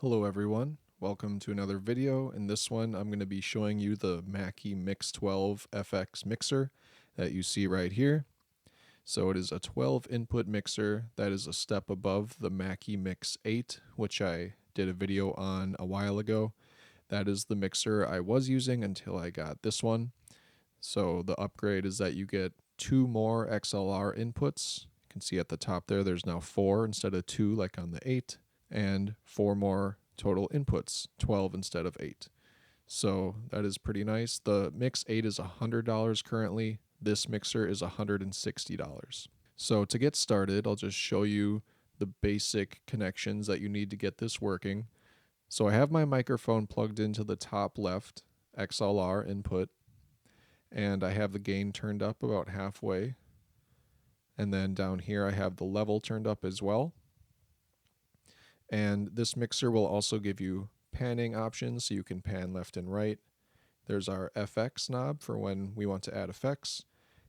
Hello everyone, welcome to another video. In this one I'm going to be showing you the Mackie Mix 12 FX mixer that you see right here. So it is a 12 input mixer that is a step above the Mackie Mix 8, which I did a video on a while ago. That is the mixer I was using until I got this one. So the upgrade is that you get 2 more XLR inputs. You can see at the top there's now 4 instead of 2 like on the 8. And 4 more total inputs, 12 instead of 8. So that is pretty nice. The Mix 8 is $100 currently. This mixer is $160. So to get started, I'll just show you the basic connections that you need to get this working. So I have my microphone plugged into the top left XLR input, and I have the gain turned up about halfway. And then down here I have the level turned up as well. And this mixer will also give you panning options, so you can pan left and right. There's our FX knob for when we want to add effects.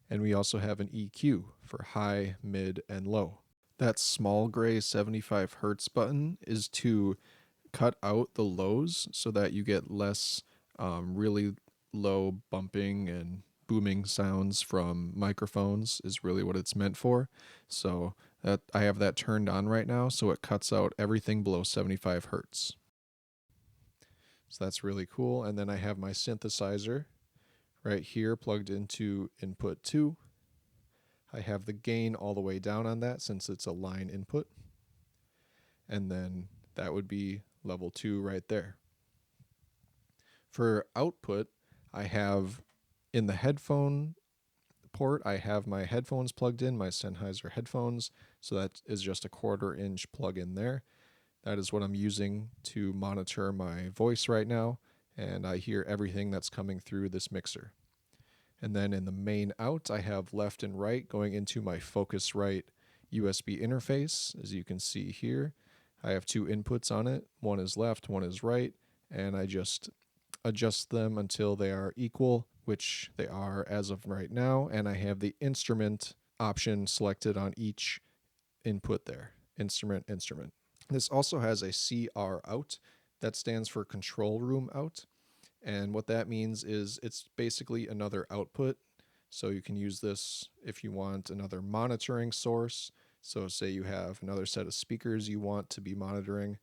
And we also have an EQ for high, mid, and low. That small gray 75 Hertz button is to cut out the lows so that you get less really low bumping and booming sounds from microphones is really what it's meant for. So I have that turned on right now, so it cuts out everything below 75 Hertz. So that's really cool. And then I have my synthesizer right here plugged into input 2. I have the gain all the way down on that since it's a line input. And then that would be level 2 right there. For output, I have in the headphone port, I have my headphones plugged in, my Sennheiser headphones. So that is just a 1/4 inch plug in there. That is what I'm using to monitor my voice right now. And I hear everything that's coming through this mixer. And then in the main out, I have left and right going into my Focusrite USB interface. As you can see here, I have 2 inputs on it. One is left, one is right. And I just adjust them until they are equal, which they are as of right now. And I have the instrument option selected on each input there. Instrument, instrument. This also has a CR out. That stands for control room out. And what that means is it's basically another output. So you can use this if you want another monitoring source. So say you have another set of speakers you want to be monitoring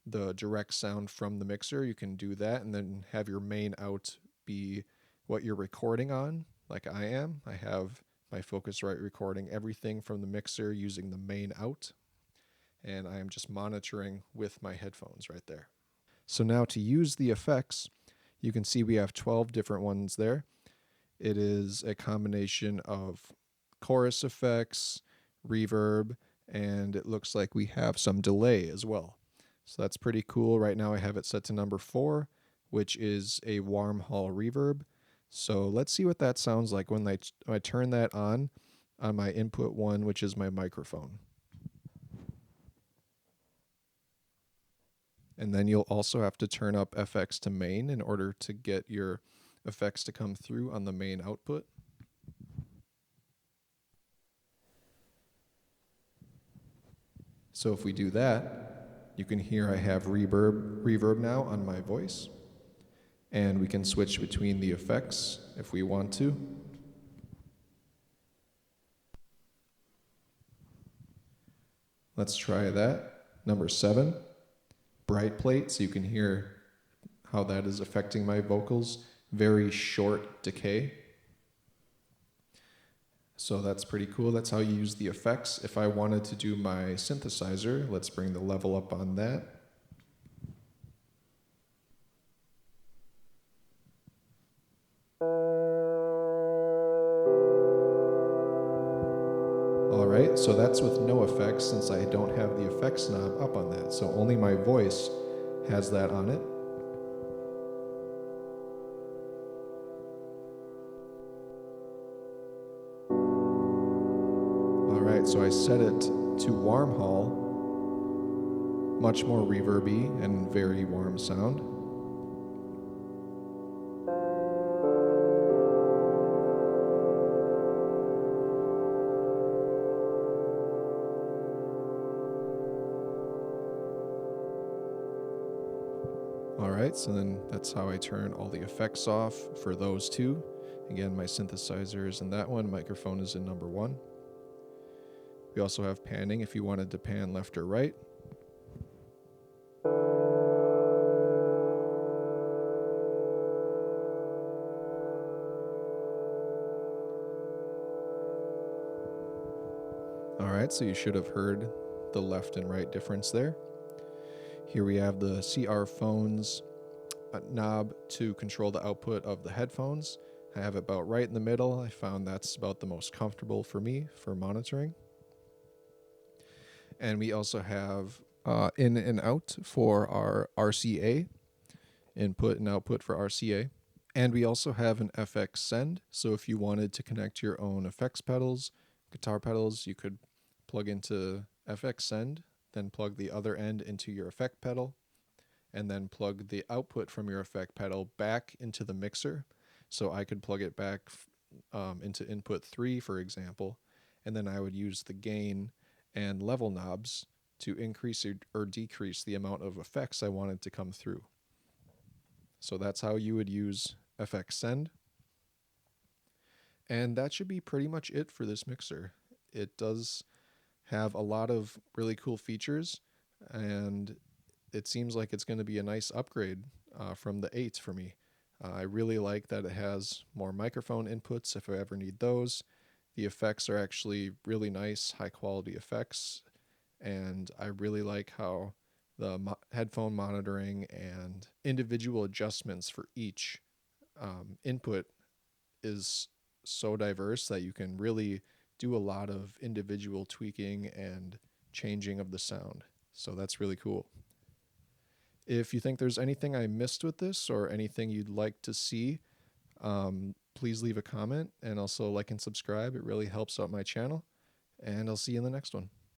the direct sound from the mixer, you can do that and then have your main out be what you're recording on, like I am. I have my Focusrite recording everything from the mixer using the main out, and I am just monitoring with my headphones right there. So now to use the effects, you can see we have 12 different ones there. It is a combination of chorus effects, reverb, and it looks like we have some delay as well. So that's pretty cool. Right now I have it set to number 4, which is a warm hall reverb. So let's see what that sounds like when I turn that on my input 1, which is my microphone. And then you'll also have to turn up FX to main in order to get your effects to come through on the main output. So if we do that, you can hear I have reverb now on my voice. And we can switch between the effects if we want to. Let's try that. Number 7, bright plate, so you can hear how that is affecting my vocals. Very short decay. So that's pretty cool. That's how you use the effects. If I wanted to do my synthesizer, let's bring the level up on that. Alright, so that's with no effects since I don't have the effects knob up on that. So only my voice has that on it. Alright, so I set it to warm hall, much more reverby and very warm sound. Alright, so then that's how I turn all the effects off for those two. Again, my synthesizer is in that one, microphone is in number 1. We also have panning if you wanted to pan left or right. Alright, so you should have heard the left and right difference there. Here we have the CR phones knob to control the output of the headphones. I have it about right in the middle. I found that's about the most comfortable for me for monitoring. And we also have in and out for our RCA, input and output for RCA. And we also have an FX send. So if you wanted to connect your own effects pedals, guitar pedals, you could plug into FX send, then plug the other end into your effect pedal, and then plug the output from your effect pedal back into the mixer. So I could plug it back into input 3, for example, and then I would use the gain and level knobs to increase or decrease the amount of effects I wanted to come through. So that's how you would use FX Send. And that should be pretty much it for this mixer. It does have a lot of really cool features, and it seems like it's going to be a nice upgrade from the 8 for me. I really like that it has more microphone inputs if I ever need those. The effects are actually really nice, high quality effects, and I really like how the headphone monitoring and individual adjustments for each input is so diverse that you can really do a lot of individual tweaking and changing of the sound. So that's really cool. If you think there's anything I missed with this or anything you'd like to see, please leave a comment and also like and subscribe. It really helps out my channel. And I'll see you in the next one.